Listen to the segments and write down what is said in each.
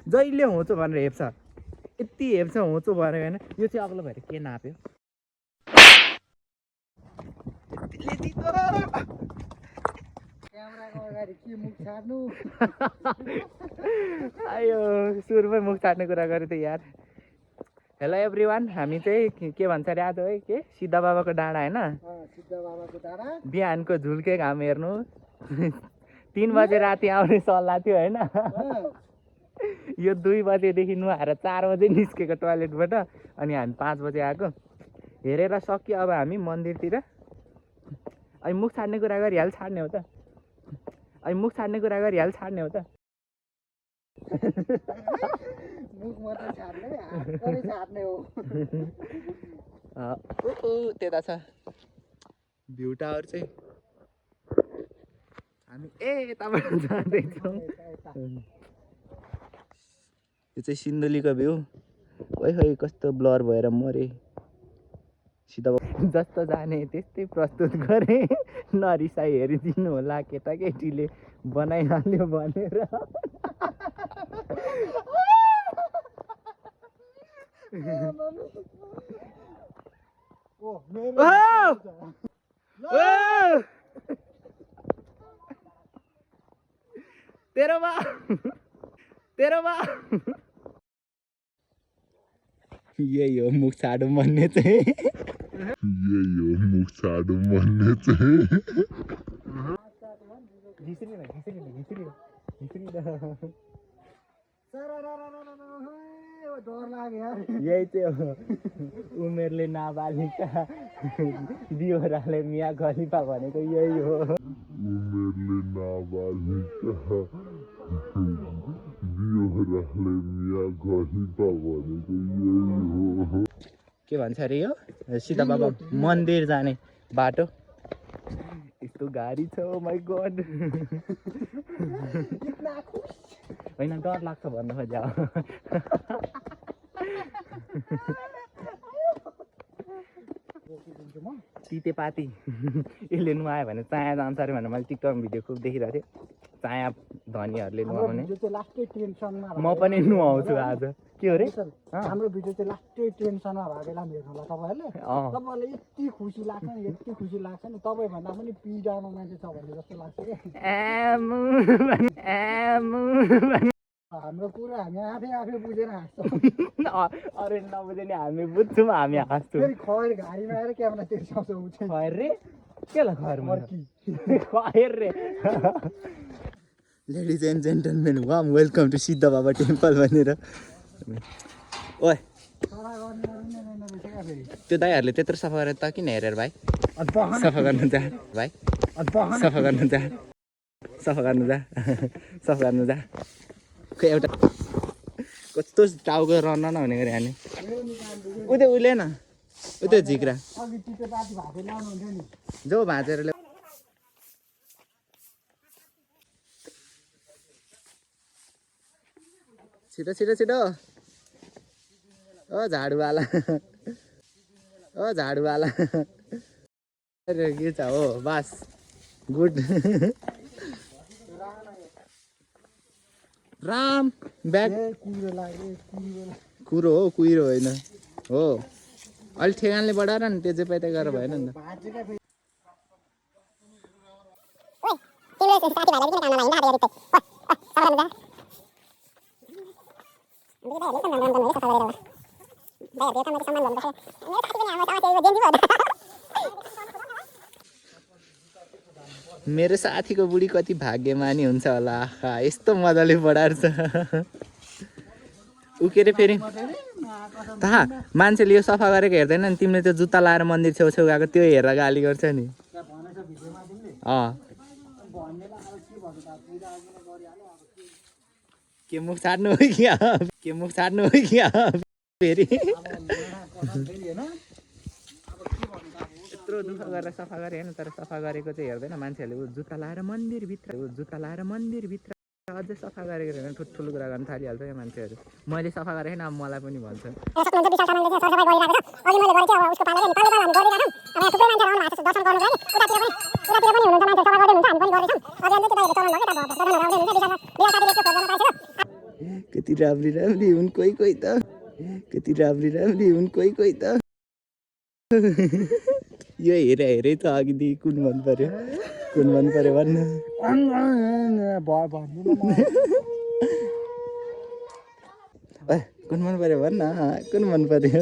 जहिले होचो भनेर हेप्छ यति हेप्छ होचो भनेर होइन यो चाहिँ अग्लो भएर के नाप्यो आयो सुरुमै मुख छाड्ने कुरा गरे त यार हेलो एभ्रिवान हामी चाहिँ के भन्छ अरे आज है के सिद्ध बाबाको डाँडा होइन बिहानको झुल्के घाम हेर्नु 3 बजे राति आउने सल्लाह थियो होइन यो 2 बजेदेखि नुहाएर 4 बजे निस्केको टोयलेटबाट अनि हामी 5 बजे आएको हेरेर सक्यो अब हामी मन्दिरतिर अनि मुख छाड्ने कुरा गरिहाल छाड्ने हो त अनि मुख छाड्ने कुरा गरिहाल छाड्ने हो त मुख मात्र छाड्ने हात छाड्ने हो त्यता छ भ्यू टावर चाहिँ हामी यताबाट जाँदैछौँ यो चाहिँ सिन्धुलीको भ्यू खै कस्तो ब्लर भएर मरे सिधा जस्तो जाने त्यस्तै प्रस्तुत गरे नरिसाई हेरिदिनु होला केटाकेटीले बनाइहाल्यो भनेर तेरो बा यही हो मुख छाडो भन्ने चाहिँ डर लाग्यो यही चाहिँ हो उमेरले नाबालिका बिहोराले मिया खलिफा भनेको यही हो उमेरले नाबालिका बिहोराले मिया खलिफा भनेको यही हो के भन्छ अरे यो सीता बाबा मन्दिर जाने बाटो यस्तो गाडी छ ओ माई गॉड होइन डर लाग्छ भन्नु खोज्या तितेपाती यसले नुहायो भने चाया जान्छ अरे भनेर मैले टिकटकमा भिडियो खुब देखिरहेको थिएँ चाया धनीहरूले नुहाउने म पनि नुहाउँछु आज के हो रे हाम्रो भिडियो चाहिँ लास्टै टेन्सनमा भएको बेला हेर्नु होला तपाईँहरूले यति खुसी लाग्छ नि यति खुसी लाग्छ नि तपाईँभन्दा पनि पिडाउनु मान्छे छ भन्ने जस्तो लाग्छ क्या हाम्रो कुरा हामी आफै बुझेर हाँस्छौँ अरू नबुझे नि हामी बुझ्छौँ हामी हाँस्छौँ फेरि खैर घारीमा आएर क्यामेरा तिर्साउँछ खैर रे के ल खैर खैर रे लेडिज एन्ड जेन्टलमेन वाम welcome to Siddha Baba temple भनेर ओए त्यो दाइहरूले त्यत्रो सफा गरेर त किन हेरेर भाइ सफा गर्नु जा भाइ सफा गर्नु जा सफा गर्नु जा सफा गर्नु जा खै एउटा कस्तो टाउको रन नहुने गरी हाने उतै उहिले न उतै झिक्रा जो भाँचेर छिटो छिटो छिटो ओ झाडुवाला अरे के छ हो बस गुड राम ब्याग कुरो हो कुहिरो होइन हो अलिक ठेगानले बढाएर नि त्यो चाहिँ पैदा गरेर भएन नि मेरो साथीको बुढी कति भाग्यमानी हुन्छ होला आखा यस्तो मजाले बढाएर छ उ के अरे फेरि थाहा मान्छेले यो सफा गरेको हेर्दैन नि तिमीले त्यो जुत्ता लाएर मन्दिर छेउछेउ गएको त्यो हेरेर गाली गर्छ नि के मुख छाड्नु हो कि फेरि यत्रो दुःख गरेर सफा गरे होइन तर सफा गरेको चाहिँ हेर्दैन मान्छेहरूले जुत्ता लाएर मन्दिरभित्र अझै सफा गरेको हेर्दैन ठुल्ठुलो कुरा गर्न थालिहाल्छ क्या मान्छेहरू मैले सफा गरेँ अब मलाई पनि भन्छ कति राम्री राम्री हुन् कोही कोही त कति राम्री राम्री हुन् कोही कोही त यो हेरै त अघिदेखि कुन मन पर्यो भन्न कुन मन पर्यो भन्न कुन मन पर्यो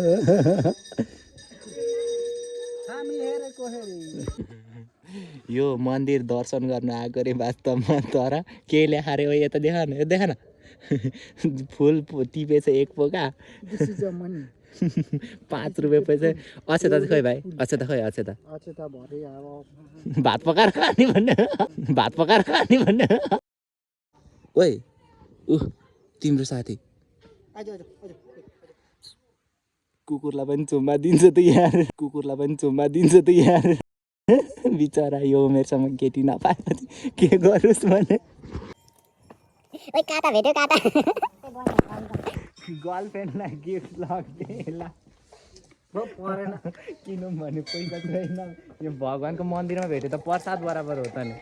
यो मन्दिर दर्शन गर्न आएको रे वास्तवमा तर के ल्याखा रे यता देख न फुल टिपेछ एक पोका 5 रुपियाँ पैसा अक्षता चाहिँ खै भाइ अक्षता भात पकाएर खाने भन्ने ओइ तिम्रो साथी कुकुरलाई पनि चुम्मा दिन्छ त यार बिचरा यो उमेरसम्म केटी नपाएपछि के गरोस् भने ओइ काटा भेट्यो काटा गर्लफ्रेन्डलाई गिफ्ट लग्देला परेन किनौँ भने पैसा छैन यो भगवान्को मन्दिरमा भेट्यो त प्रसाद बराबर हो त नि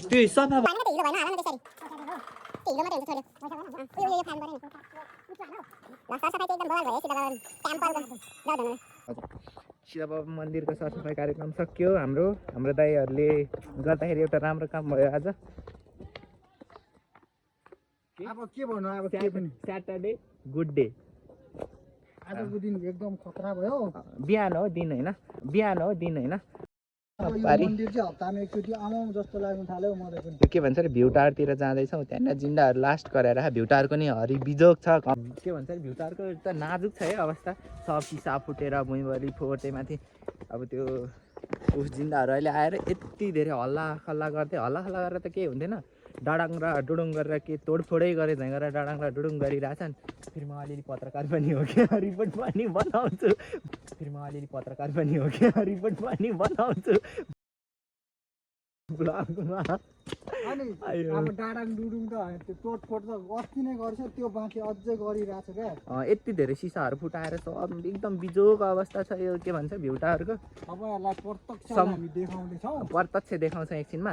त्यो सफा शिवबाबा मन्दिरको सरसफाइ कार्यक्रम सक्यो हाम्रो दाइहरूले गर्दाखेरि एउटा राम्रो काम भयो आज अब के भन्नु अब के पनि स्याटरडे गुड डे आजको दिन एकदम खतरा भयो बिहान हो दिन होइन मन्दिर चाहिँ हप्तामा एकचोटि आउँ जस्तो लाग्नु थाल्यो मलाई पनि के भन्छ अरे भ्यू टावरतिर जाँदैछौँ त्यहाँनिर जिन्डाहरू लास्ट गरेर भ्यू टावरको नि हरिबिजोग छ के भन्छ अरे भ्यू टावरको त नाजुक छ है अवस्था सब सिसा फुटेर भुइँभरि फोटे माथि अब त्यो उस जिन्डाहरू अहिले आएर यति धेरै हल्ला खल्ला गरेर त केही हुन्थेन डाडाङ र डुडुङ गरेर के तोडफोडै गरे झैँ गरेर डाडाङ र डुडुङ गरिरहेछन् फेरि म अलिअलि पत्रकार पनि हो क्या रिपोर्ट पनि बनाउँछु ब्लगमा अनि अब डाडाङ डुडुङ त त्यो तोडफोड त अस्ति नै गर्छ त्यो बाँकी अझै गरिरहेछ क्या यति धेरै सिसाहरू फुटाएर सब एकदम बिजोग अवस्था छ यो के भन्छ भ्यू टावरको तपाईँहरूलाई प्रत्यक्ष देखाउँछ एकछिनमा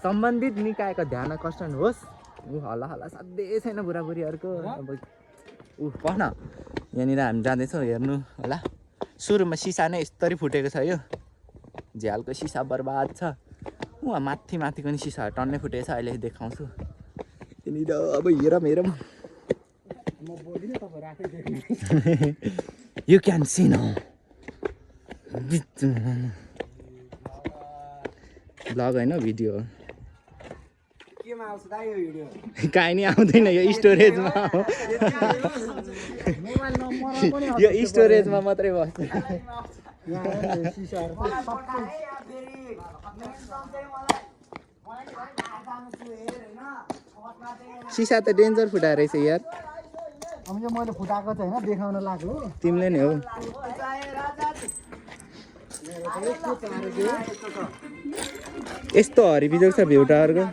सम्बन्धित निकायको ध्यान आकर्षण होस् हल्ला साध्यै छैन बुढाबुढीहरूको अब पढ्न यहाँनिर हामी जाँदैछौँ हेर्नु होला सुरुमा सिसा नै यस्तरी फुटेको छ यो झ्यालको सिसा बर्बाद छ उहाँ माथिको नि सिसाहरू टन्नै फुटेको छ अहिले देखाउँछु त्यहाँनिर अब हेरौँ you can see now blog होइन भिडियो हो काहीँ नि आउँदैन यो स्टोरेजमा यो स्टोरेजमा मात्रै बस्छ सिसा त डेन्जर फुटाएर रहेछ यार अब यो मैले फुटाएको चाहिँ होइन देखाउन लाग्यो तिमीले नि हो यस्तो हरिबिजोग छ भ्यू टावरको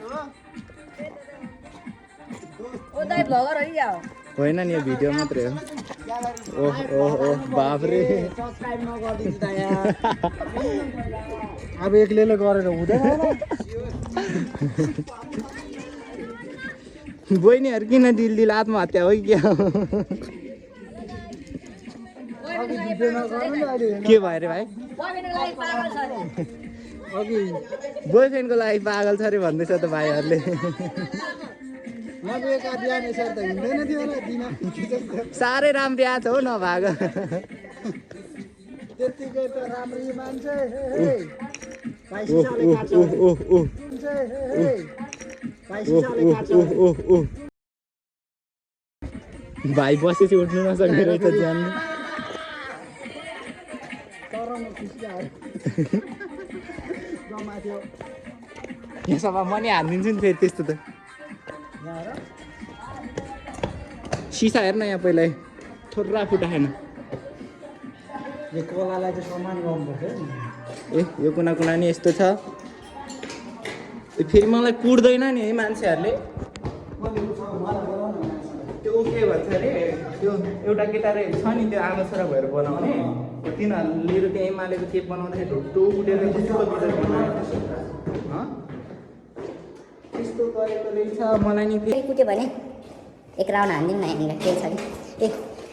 होइन नि यो भिडियो मात्रै हो ओह बाफ्रे अब एक्लैले गरेर हुँदैन बहिनीहरू किन दिल आत्महत्या हो कि क्या के भयो अरे भाइ बोयफ्रेन्डको लागि पागल छ अरे भन्दैछ त भाइहरूले साह्रै राम्रो आएको छ हो नभएको भाइ बसेपछि उठ्नु नसक्ने रहेछ ज्यान यसमा म नि हानिदिन्छु नि फेरि त्यस्तो त सिसा हेर्न यहाँ पहिला थोर्रा फुटाएन ए यो कुना नि यस्तो छ फेरि मलाई कुट्दैन नि है मान्छेहरूले त्यो के भन्छ अरे त्यो एउटा केटा रे छ नि त्यो आमा छोरा भएर बनाउने तिनीहरूले त्यहाँ एमालेको केक बनाउँदाखेरि ढुट्टो उठेर कस्तो बिजोग बनाएको त्यस्तो गरेको रहेछ मलाई नि फेरि कुट्यो भने एक राउन्ड हानिदिउँ न यहाँनिर के छ कि ए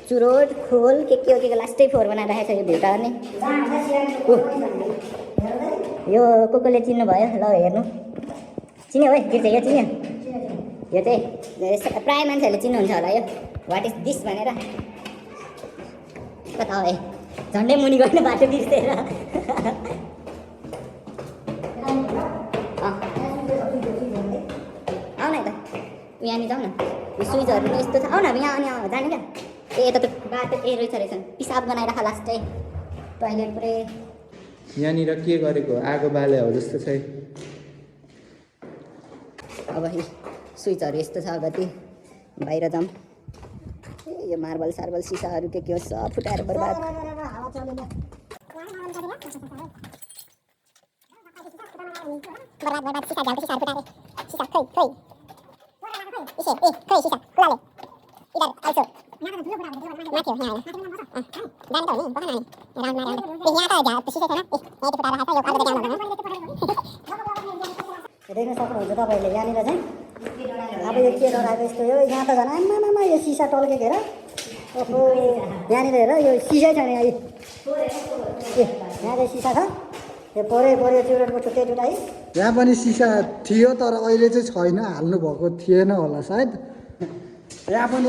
चुरोट खोल के हो के लास्टै फोहोर बनाइराखेको छ यो भिउटा गर्ने यो कोले चिन्नु भयो ल हेर्नु चिन्यो है के चाहिँ यो चिन्यो यो चाहिँ प्रायः मान्छेहरूले चिन्नुहुन्छ होला यो वाट इज दिस भनेर कता हो झन्डै मुनि गर्ने बाटो बिर्सेर आऊ न यता यहाँनिर जाउँ न यो स्विचहरू नि यस्तो छ आऊ न यहाँ अनि जाने क्या ए यता त बाटो रहेछ पिसाब बनाइराख लास्टै टोइलेट पुरै यहाँनिर के गरेको आगो बाले हो जस्तो छ अब स्विचहरू यस्तो छ गति बाहिर जाउँ ए यो मार्बल सार्बल सिसाहरू के हो सब फुटाएर बर्बाद बर्बाद सिसा झाल्को सिसाहरू फुटाएर सिसा खोइ इसे खोइ सिसा कुलाले इधर आउँछ माथि हो यहाँ जाने त हो नि बगान आने राउन्ड यहाँ त सिसा छैन यहाँको फुटाएर राखेको यो खालको देख्नु देख्न सक्नुहुन्छ तपाईँहरूले यहाँनिर चाहिँ अब यो के डराएको यस्तो यो यहाँ त झन् आमामा यो सिसा टल्केको हेर ओहो यहाँनिर हेर यो सिसै छ नि ए यहाँ चाहिँ सिसा छ यो पऱ्यो चुरोटको छुट्टै टुटाइ यहाँ पनि सिसा थियो तर अहिले चाहिँ छैन हाल्नु भएको थिएन होला सायद यहाँ पनि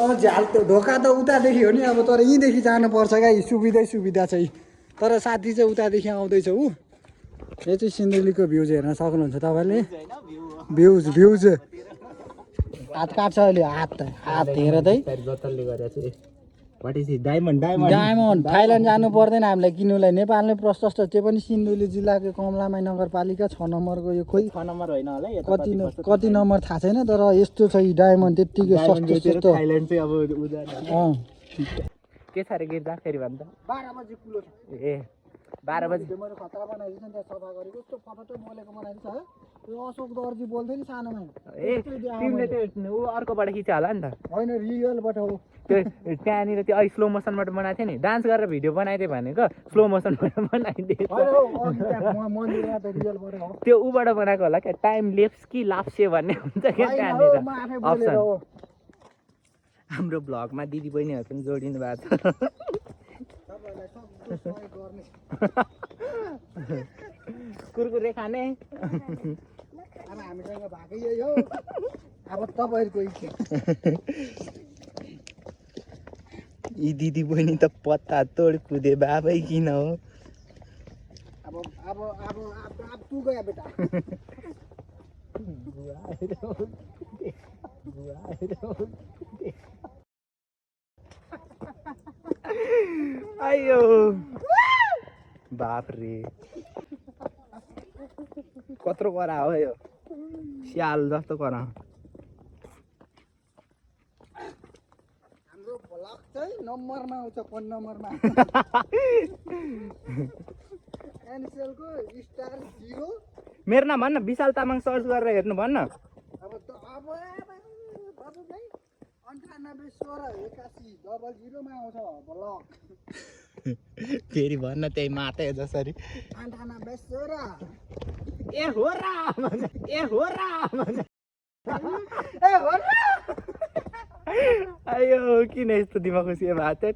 अब झ्याल ढोका त उतादेखि हो नि अब तर यहीँदेखि जानुपर्छ क्या सुविधा चाहिँ तर साथी चाहिँ उतादेखि आउँदैछ ऊ यो चाहिँ सिन्धुलीको भ्युज हेर्न सक्नुहुन्छ तपाईँले भ्युज हात काट्छ अहिले हात हेर्दै जतनले गरेको छ वाट इज डायमन्ड थाइल्यान्ड जानु पर्दैन हामीलाई किन्नुलाई नेपाल नै प्रशस्त त्यो पनि सिन्धुली जिल्लाको कमलामाई नगरपालिका 6 नम्बरको यो खोइ 6 नम्बर होइन होला कति नम्बर थाहा छैन तर यस्तो छ डायमन्ड त्यत्तिकै सस्तो थाइल्यान्ड चाहिँ अब के छ रे गिर्दा फेरि भन्छ 12 बजे कुलो छ ए 12 बजे मैले खतरा बनाइदिएँ नि त्यहाँ सफा गरेको कस्तो फटफट मोलेको बनाइदिन्छ है यो अशोक दर्जी बोल्थ्यो नि सानोमा ए तिमीले त्यो ऊ अर्कोबाट खिचा होला नि त होइन रियलबाट हो त्यो त्यहाँनिर त्यो स्लो मोसनबाट बनाएको थियो नि डान्स गरेर भिडियो बनाइदियो भनेको स्लो मोसनबाट बनाइदियो त्यो ऊबाट बनाएको होला क्या टाइम लेप्स कि लाप्से भन्ने हुन्छ क्या त्यहाँनिर अप्सन हाम्रो भ्लगमा दिदी बहिनीहरू पनि जोडिनु भएको छ कुरकुरे खाने अब हामीसँग भएकै यही हो अब तपाईँहरूको इच्छा यी दिदी बहिनी त पत्ता तोड कुदे बाबै किन हो अब तू गया बेटा आयो बाप रे कत्रो करा हो यो स्याल जस्तो करा हाम्रो ब्लग चाहिँ नम्बरमा आउँछ 1 नम्बरमा एनसेलको स्टार 0 मेरो नाम भन्न विशाल तामाङ सर्च गरेर हेर्नु भन्न अब बाबु भाइ 98168100 मा आउँछ ब्लग फेरि भन्न त्यही माते जसरी 9816 ए हो र आयो किन यस्तो दिमाग खुसी भएको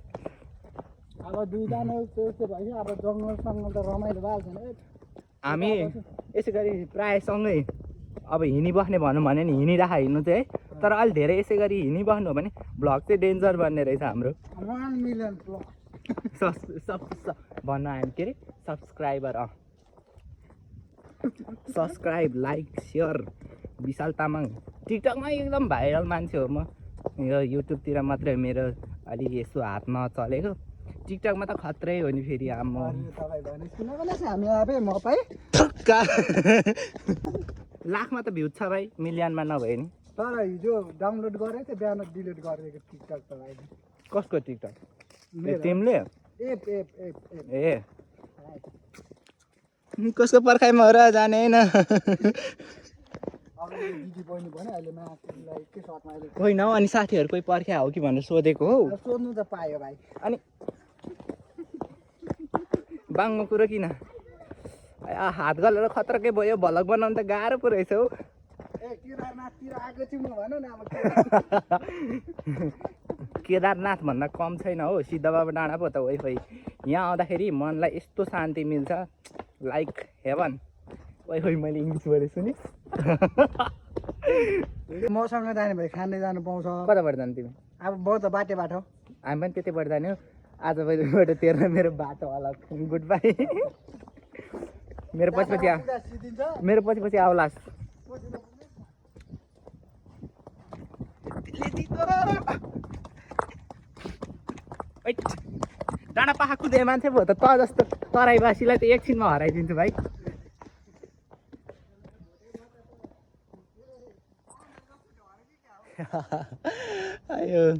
अब दुईजना त्यस्तो भयो अब जङ्गलसँग त रमाइलो भएको छैन हामी यसै गरी प्रायः सँगै अब हिँडिबस्ने भनौँ भने नि हिँडिराख हिँड्नु चाहिँ है तर अलि धेरै यसै गरी हिँडिबस्नु हो भने भ्लग चाहिँ डेन्जर बन्ने रहेछ हाम्रो 1 मिलियन ब्लग भन्न आयो के अरे सब्सक्राइबर सब्सक्राइब लाइक सेयर विशाल तामाङ टिकटकमा एकदम भाइरल मान्छे हो म यो युट्युबतिर मात्रै मेरो अलि यसो हात नचलेको टिकटकमा त खत्रै हो नि फेरि आम्म लाखमा त भ्युज छ भाइ मिलियनमा नभए नि तर हिजो डाउनलोड गरेको थिएँ बिहान डिलिट गरिदिएको टिकटक त भाइ कसको टिकटक तिमीले ए कसको पर्खाइमा हो र जाने होइन होइन हौ अनि साथीहरू कोही पर्ख्या हो कि भनेर सोधेको हौ सोध्नु त पायो भाइ अनि बाङ्गो कुरो किन हात गलेर खतरकै भयो भलक बनाउनु त गाह्रो पो रहेछ हौ केदारनाथतिर आएको छु म भन न अब केदारनाथ भन्दा कम छैन हो सिद्ध बाबा डाँडा पो त ओइ यहाँ आउँदाखेरि मनलाई यस्तो शान्ति मिल्छ लाइक हेभन ओइ मैले इङ्ग्लिस बोलेको छु नि मसँग जाने भए खाँदै जानु पाउँछ कताबाट जानु तिमी अब बहुत बाटोबाट हामी पनि त्यतैबाट जाने हो आज पहिलोबाट तेरो मेरो बाटो अलग गुड बाई मेरो पछि आउलास डाँडा पाखा कुदे मान्छे भयो त जस्तो तराईवासीलाई त एकछिनमा हराइदिन्छु भाइ आयो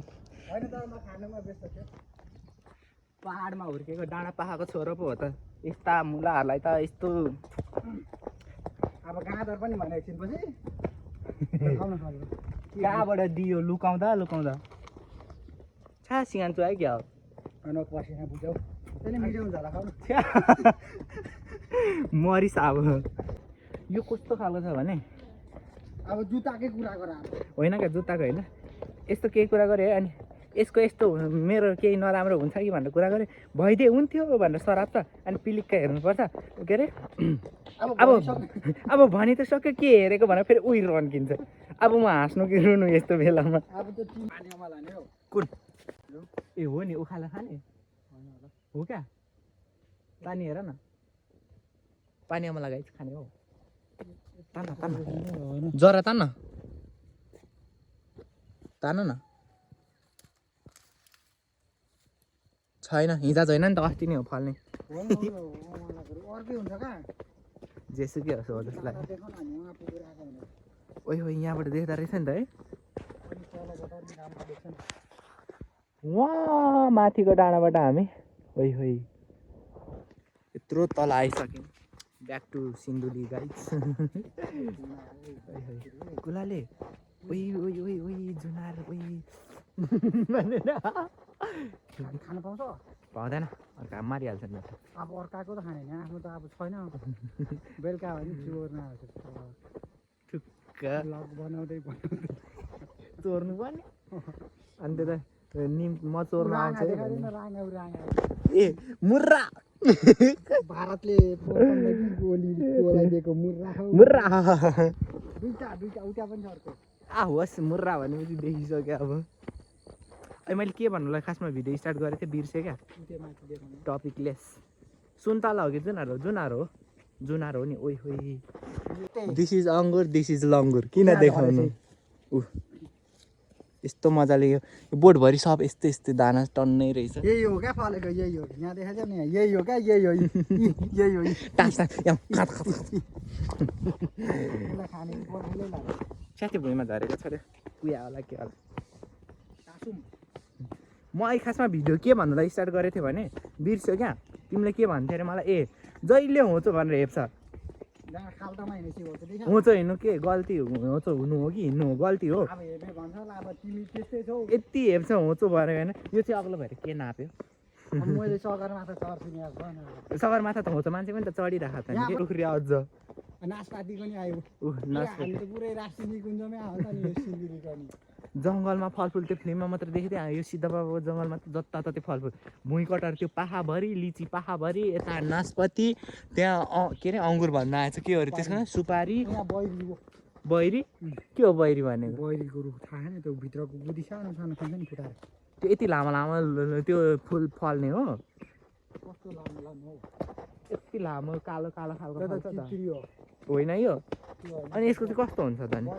पहाडमा हुर्केको डाँडा पाखाको छोरो पो हो त यस्ता मुलाहरूलाई त यस्तो अब गाँदर पनि भने एकछिनपछि कहाँबाट दियो लुकाउँदा छा सिँगान्छु है क्या हो पसिना बुझाउ त्यसले मिठो हुन्छ होला खाउनु मरिस अब यो कस्तो खालको छ भने अब जुत्ताकै कुरा गर होइन क्या जुत्ताको होइन यस्तो केही कुरा गरेँ अनि यसको यस्तो मेरो केही नराम्रो हुन्छ कि भनेर कुरा गरेँ भइदिए हुन्थ्यो भनेर सराप त अनि पिलिक्क हेर्नुपर्छ के अरे अब भनि त सक्यो के हेरेको भनेर फेरि उही रन्किन्छ अब म हाँस्नु कि रुनु यस्तो बेलामा अब त पानीमा लाने हो कुन ए हो नि उखाला खाने हो क्या पानी हेर न पानी अमला गाइस खाने हो तान जरा तान न छैन हिजो छैन नि त अस्ति नै हो फल्ने अर्कै हुन्छ कहाँ जेसुकै होस् हो जस्तो लाग्यो ओइ हो यहाँबाट देख्दा रहेछ नि त है वहाँ माथिको डाँडाबाट हामी होइ यत्रो तल आइसक्यौँ ब्याक टु सिन्धुली गाइस कुलाले ओइ जुनार खानु पाउँछ पाउँदैन घाम मारिहाल्छ नि अब अर्काको त खाने आफ्नो त अब छैन बेलुका भने चोर्न ठुक्क बनाउँदै चोर्नु पर्ने अनि त्यो त म चोर्नु आउँछ ए मुर्रा भारतले गोली दिएको मुर्रा दुईटा उता पनि छ अर्को होस् मुर्रा भनेपछि देखिसक्यो अब मैले के भन्नुलाई खासमा भिडियो स्टार्ट गरेको थिएँ बिर्सेँ क्या टपिकलेस सुन्तला हो कि जुनार हो नि ओइ दिस इज अङ्गुर दिस इज लङ्गुर किन देखाउनु यस्तो मजाले यो बोटभरि सब यस्तो दाना टन्नै रहेछ यही हो क्या फलेको यही हो यहाँ देखाएको नि यही हो क्या यही हो साथी भुइँमा झरेको छ अरे कुया होला के होला म अहिले खासमा भिडियो के भन्नुलाई स्टार्ट गरेको थिएँ भने बिर्स्यो क्या तिमीले के भन्थ्यो अरे मलाई ए जहिले होचो भनेर हेप्छ होचो हिँड्नु के गल्ती होचो हुनु हो कि हिँड्नु हो गल्ती हो यति हेप्छ होचो भनेर होइन यो चाहिँ अग्लो भएर के नाप्यो सगरमाथा त होचो मान्छे पनि त चढिरहेको छ नि उख्री अझ नासपातीको नि आयो पुरै राष्ट्रिय निकुञ्जमै आउँछ नि सिलगढीको नि जङ्गलमा फलफुल त्यो फिल्ममा मात्र देखिदिएँ यो सिद्ध बाबाको जङ्गलमा त जताततै फलफुल भुइँकटार त्यो पाखाभरि लिची पाखाभरि यता नासपति त्यहाँ के अरे अङ्गुर भन्न आएछ के हो अरे त्यसको सुपारी बैरी के हो बैरी भनेको बैरीको रुख थाहा छैन त्यो भित्रको गुदी सानो सानो खान्छ नि फुटाएर त्यो यति लामो त्यो फुल फल्ने हो कस्तो लामो हो यति लामो कालो खालको हो होइन यो अनि यसको चाहिँ कस्तो हुन्छ त नि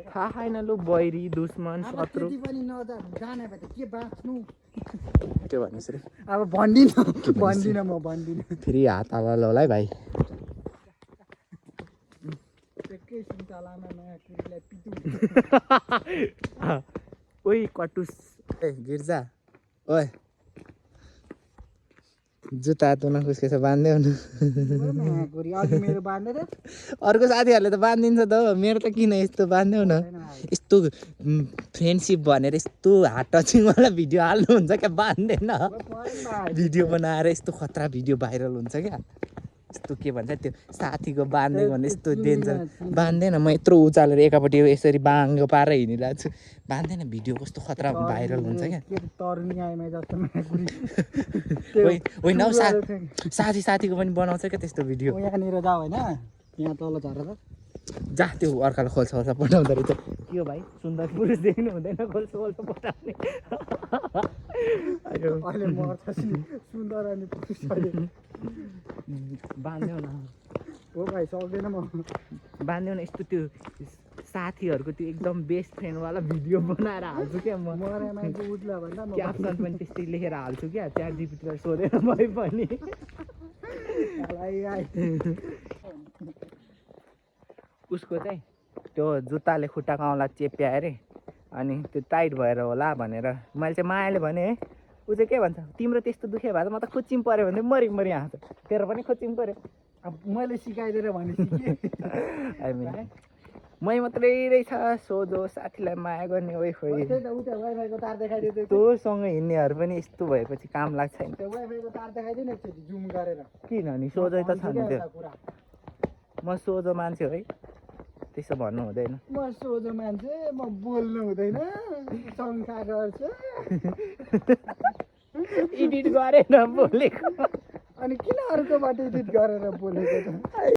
थाहा छैन लु बैरी दुश्मन शत्रु के भन्नुहोस् रे अब भन्दिनँ म फेरि हात हाल होला है भाइ ओइ कटुस ए गिर्जा ओए जुत्ता त नखुस्केछ बाँध्दै हुनु अर्को साथीहरूले त बाँधिदिन्छ त हो मेरो त किन यस्तो बाँध्दै हुन यस्तो फ्रेन्डसिप भनेर यस्तो हात टचिङवाला भिडियो हाल्नुहुन्छ क्या बाँध्दैन भिडियो बनाएर यस्तो खतरा भिडियो भाइरल हुन्छ क्या यस्तो के भन्छ त्यो साथीको बाँध्ने भने यस्तो डेन्जर बाँध्दैन म यत्रो उचालेर एकापट्टि यसरी बाङ्गो पारेर हिँडिरहेको छु बाँध्दैन भिडियो कस्तो खतरा भाइरल हुन्छ क्या तरुनी आइमा जस्तो माकुरी होइन हौ साथीको पनि बनाउँछ क्या त्यस्तो भिडियो यहाँनिर जाऊ होइन यहाँ तल झरेर जा त्यो अर्कालाई खोल्सा पठाउँदो रहेछ के हो भाइ सुन्दर पुरुष देख्नु हुँदैन खोल्सा पठाउने अहिले मर्छ सुन्दर अनि पुरुष बाँध्यो न हो भाइ सक्दैन म बाँध्यो न यस्तो त्यो साथीहरूको त्यो एकदम बेस्ट फ्रेन्डवाला भिडियो बनाएर हाल्छु क्या म उठ्ला भन्दा म क्याप्सन पनि त्यस्तै लेखेर हाल्छु क्या च्याट जिपिटीलाई सोधेर भए पनि उसको चाहिँ त्यो जुत्ताले खुट्टाको औँला चेप्या अरे अनि त्यो टाइट भएर होला भनेर मैले चाहिँ मायाले भने है ऊ चाहिँ के भन्छ तिम्रो त्यस्तो दुखे भए त म त खोचिम पऱ्यो भने मरि हाँस्छ तेरो पनि खोचिम पऱ्यो अब मैले सिकाइदिएर भने सिकेँ मै मात्रै रहेछ सोझो साथीलाई माया गर्ने ओइ खोइ वाइफाईको तार देखाइदियो तँसँग हिँड्नेहरू पनि यस्तो भएपछि काम लाग्छ नि त्यो वाइफाईको तार देखाइदियो नि एकचोटि जुम गरेर किन नि सोझै त छ नि त्यो म सोझो मान्छे है त्यसो भन्नु हुँदैन म सोझो मान्छे म बोल्नु हुँदैन शङ्का गर्छु एडिट गरेन बोलेको अनि किन अर्कोबाट एडिट गरेर बोलेको त